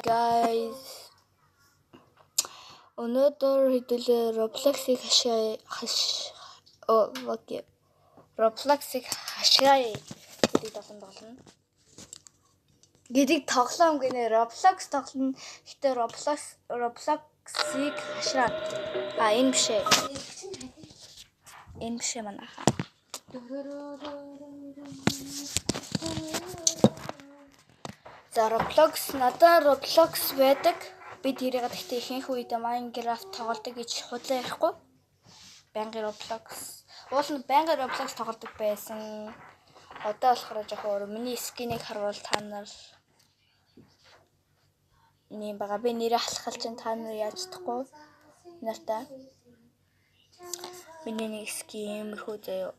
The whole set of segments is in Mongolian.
Guys, өнөөдөр хэдүүлээ Roblox-ыг хашаая гэдэг тоглоом гинэ. Roblox тоглоно. Гэтэ Roblox-ыг хашраад. Энэ биш ээ. Энэ биш ээ манайха. За надад Roblox байдаг. Би тэрийг гэхдээ ихэнх үед Minecraft тоглодог гэж худлаа ярихгүй. Байнгын Roblox. Уул нь байнгын Roblox тоглодог байсан. Одоо болохоор жоохон миний скинийг харуул та нар нэм бага би нэрээ халахал чинь та нар яаж чадахгүй нартай. Миний нэг скин мөрхөө заяа.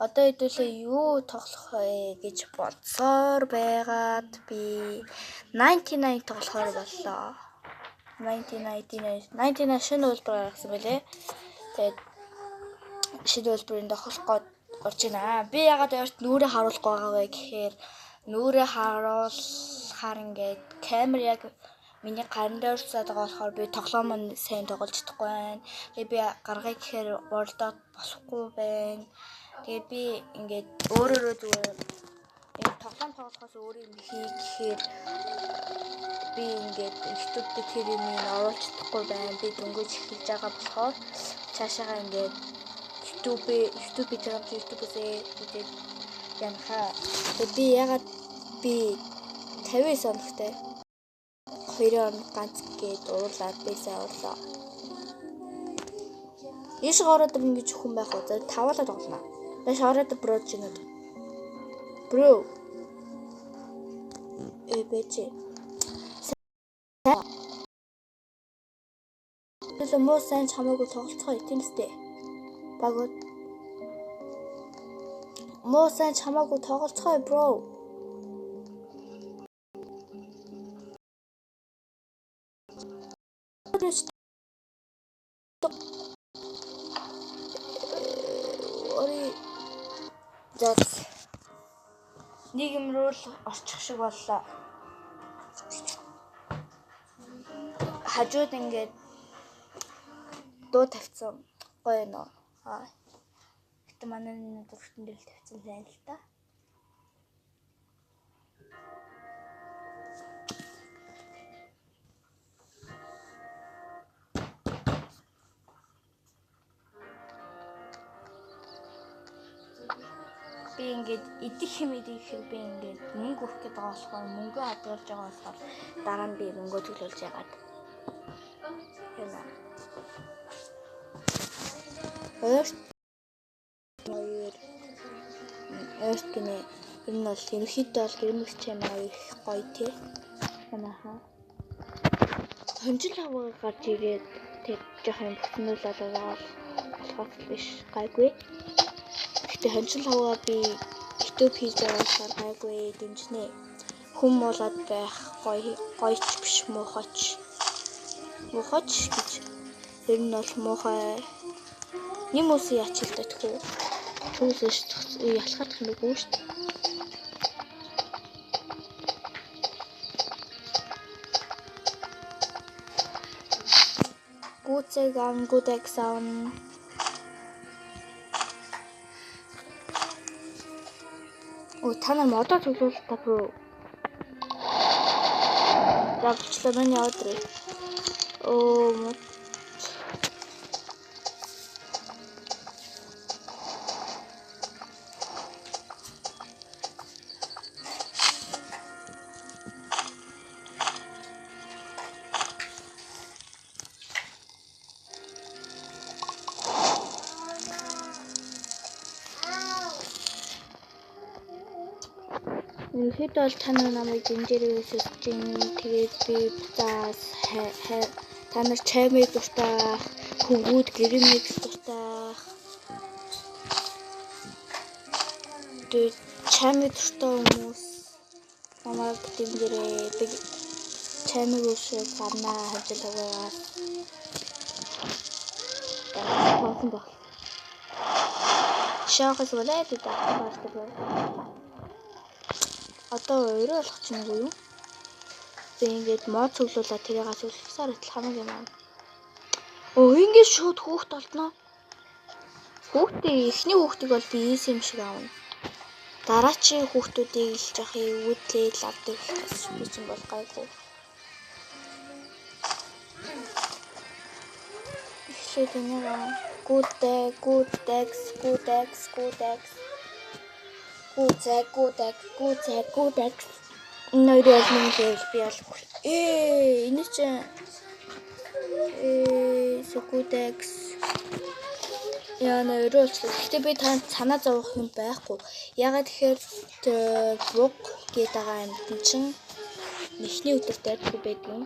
Одоо хэдүүлээ юу тоглох вэ гэж бодсоор байгаад би 99 тоглохоор боллоо. 99 шинэ үйлдвэр гаргасан байлээ. Тэгээд шинэ үйлдвэрийн тоглох гээд орж байна. Би ягаад өөрт нүрээ харуулахгүй байгаа вэ гэхээр нүрээ харуулахаар ингээд камер яг миний гарын дээр суугаад байгаа болохоор би тоглоом нь сайн тоглож чадахгүй байна. Тэгээд би гаргая гэхээр уралдаад болохгүй байна. Тэгээд би ингээд өөрөө зүгээр энэ тоглоом тоглохоос өөрөө юм хийхээр би ингээд YouTube дээр тэр юм оруулж чадахгүй байна. Би дөнгөж эхэлж байгаа болохоор цаашаага ингээд YouTube-ээс тэгээд янхаа. Тэгээд би ягаад 50 оногтой 2 оног ганц гээд уурлаад бисаа урлаа. Иш ороод ингэж хүн байх уу? Тавлаад тоглоно. Иш ороод брод чинүүд. Бро. Бэчи. Тэр муусан чамаагүй тоглоцгоо тийм үстэй. Багууд. Муусан чамаагүй тоглоцгоо бро. Нэг юм руу л орчих шиг боллоо. Хажууд ингээд дуу тавьсан. Гоё нөө. Гэтэ манай дуртан дээр л тавьсан сайн л та. Би ингээд идэх юм идэхээр би ингээд мөнгө өгөх гэдэг болохоор мөнгө хадгалж байгаа болохоор дараа нь би мөнгө төлөвлөж яагаад. Eerst гинэ энэ бол ерөнхийдөө бол гэрмэгч юм аа их гоё тий. Манайхаа хонжил хаваа гарч ирээд тэг жоох юм бүтнүүлээд байгаа болохоос биш гайгүй. Гэтэ хонжил хаваа би YouTube хийж байгаа болохоор гайгүй дэмжнэ. Хүм болоод байх гоёч биш муухайч. Муухайч гэж ер нь бол муухай юм уу яачилдаг хөө. Түүсэж ялхах юм уу шүү дээ. Гуцэг сан. Та нар модоо төлөвлөл та бро. Явчлаа миний өдрөө. Ерөнхийдөө бол та нар намайг дэмжээрэй өсөж чинь тэгээд би буцаас та нар чаймыг дуртай хөвгүүд гэрэмэг дуртай тэгээд чаймыг дуртай хүмүүс намайг дэмжээрэй би чаймыг өсөж гарнаа хажил аваад тоосон баг шахас болоод байгаа. Одоо өөрөө болох чинь юу? Би ингээд мод цуглуулаад тэрийг асуулсаар идэл хамаг юм аа. Ингээд шууд хүүхд олдноо. Хүүхдээ эхний хүүхдийг бол би ийс юм шиг аавна. Дараачийн хүүхдүүдийг л жахыг өвдлээд авдаг болохоос би ч юм бол гайгүй. Ихлээд энийг гүдэг. Нойр олно гэж би алгүй. Энэ чинь гүдэг. Яа нойрол. Гэтэ би танд санаа зовох юм байхгүй. Ягаад тэгэхээр буг гээд байгаа юм чинь эхний өдөр дайрахгүй байдаг юм.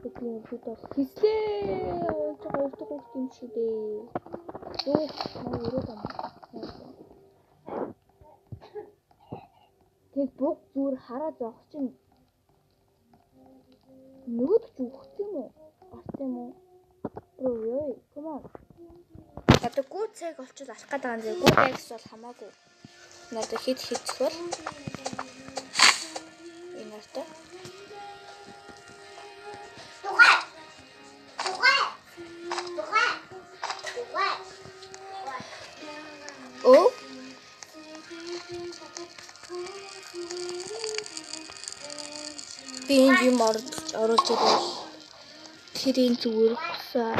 Бидний өдөрт бол хизлээ хоёр дахь хүүхд юм шүү дээ. Наа өрөөд юм. Тэг буг зүгээр хараа зоох чинь нөгөөд ч үхэх юм уу? Гарсан юм уу? Ой, come on. Одоо гүцэг олчвол алах гээд байгаа юм зэ. Гүдэгс бол хамаагүй. Надад хэд зөвхөр. Энэ ортой. Оо. Би энэ юм оруулж ирвэл тэрийн зүгээр гусаа.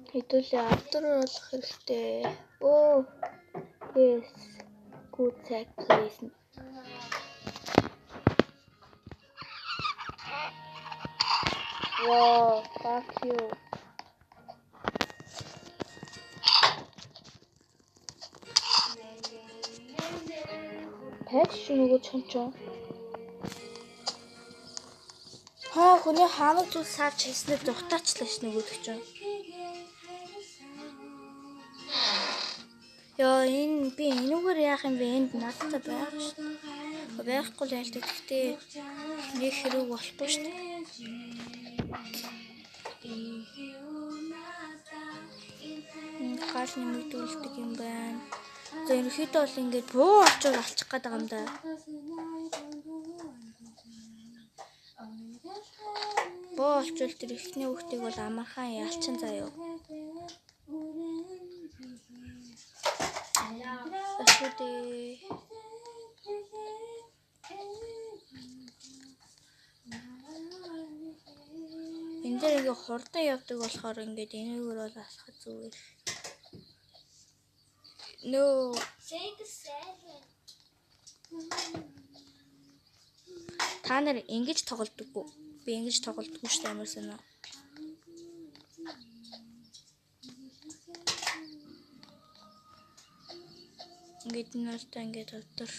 Хэдүүлээ автор болох хэрэгтэй. Оо. Yes. Good tech please. Wow, fuck you. Пэш нөгөө чончоо. Хүний хамаг зүйл сарж хийснээр дутаачлаа ш нөгөөдөг чинь. Яа энэ би энүүгээр яах юм бэ? Энд надтай байх ш. Байхгүй л ялдаг. Гэхдээ нэг хэрэг болохгүй ш. Гал нэмэгдүүлдэг юм байна. За ерөөхдөө бол ингээд буу очоод алчих гээд байгаа юм да. Буу очвол тэр ихний хүүхдийг бол амархан ялчин заяа. Ашгүй. Энд дээр ингээ хурдан явдаг болохоор ингээд энэгээр бол асах зүгээр. No. Та нар ингэж тоглодоггүй. Би ингэж тоглодоггүй шүү дээ амар санаа. Ингээд нэртэй ингээд өдөр.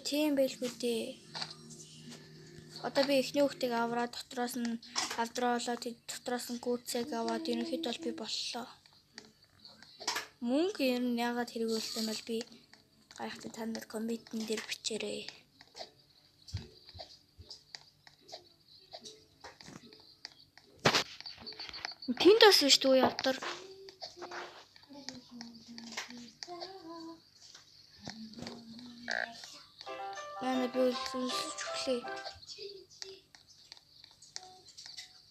Тийм байлгүй дээ. Одоо би эхний хүүхдийг аваад дотроос нь авдралаад дотроос нь гүцэг аваад ерөнхийдөө бол би боллоо. Мөнгө ер нь яагаад хэрэг үлдсэн бол би гайхдаг та нар комментэн дээр бичээрэй. Тэнд бас биш үү явтар. Манай би үлсэлээ.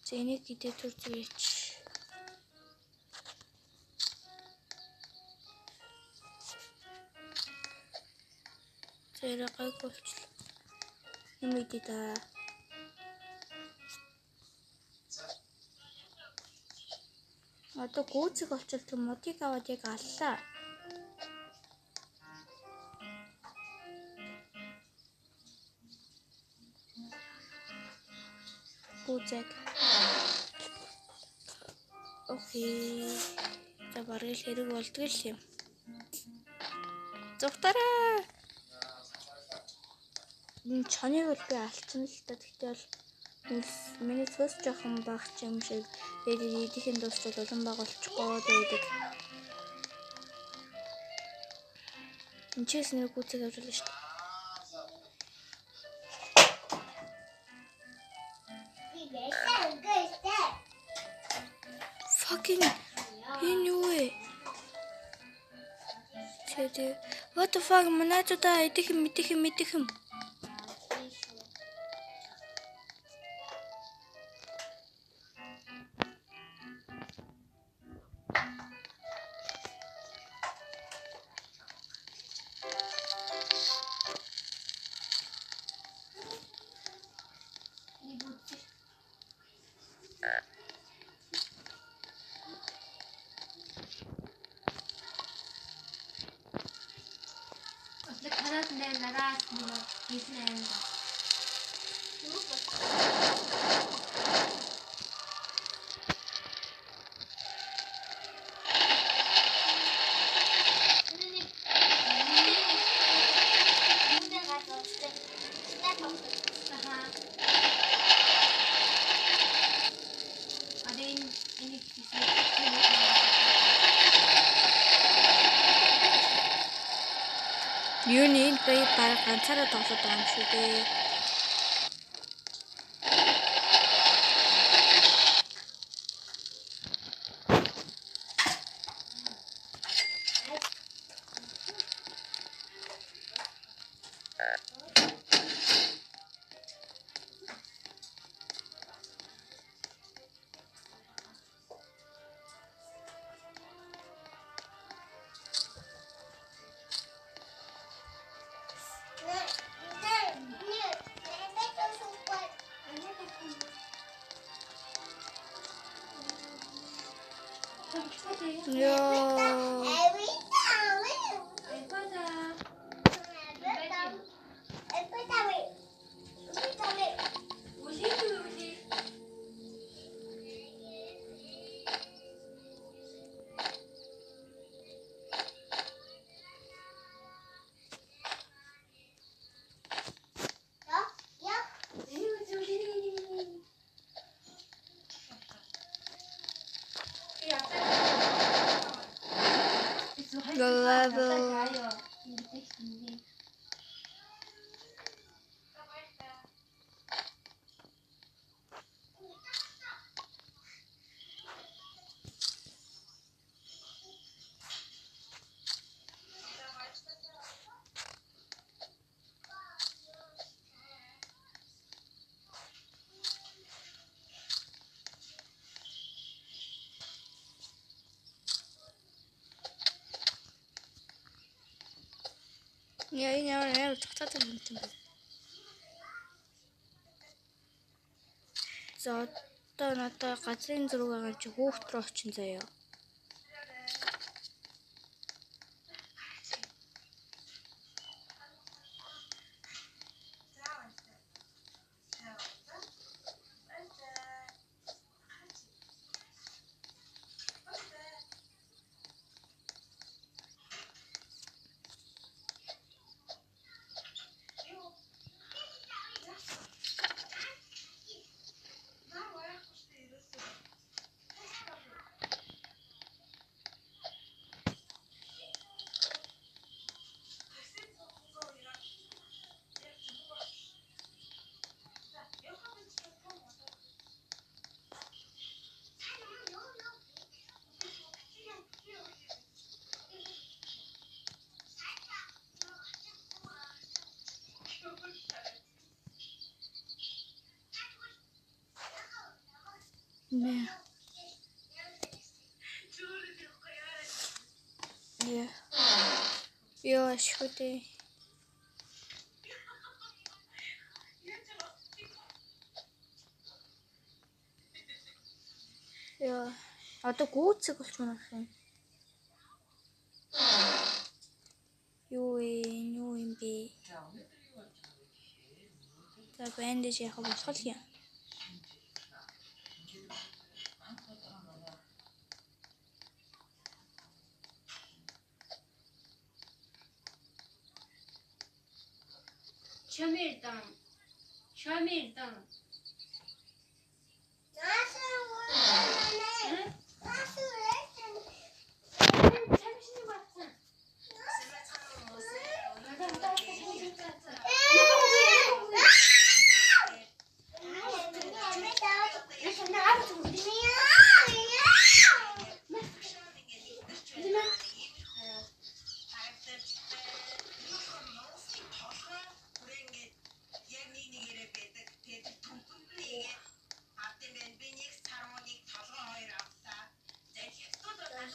Зэнийг гэдэг төр зүйч. Зэрэг гайгуулчлаа. Юм идэв да. Одоо гүцэг олчвол тэр модыг аваад яг аллаа. Гүцэг. Окей. За барил хэрэг болдгоо л юм. Зүгтараа. Энэ чоныг бол би алчна л та. Тэгтээ бол миний цус жоохон багч юм шиг. Тэгээд эдийн дуусчул улам баг болчихгоо байдаг. Энд чээс нэг гүцэг авч болно шүү дээ. Fucking энэ юу вэ? What the fuck манайдаа идэх юм. Юуны бай бараг ганцаараа тоглоод байгаа юм шүү дээ. Яа энэ татаад юм тийм. За одоо надад газрын зураг байгаа чи хүүхд рүү очин заяа. Yeah. Yeah. Yo, шүдээ. Yo, одоо гүйцэг болж байна юм. Юу юм бэ? За бандаж яхаа болох юм. Чамирдан.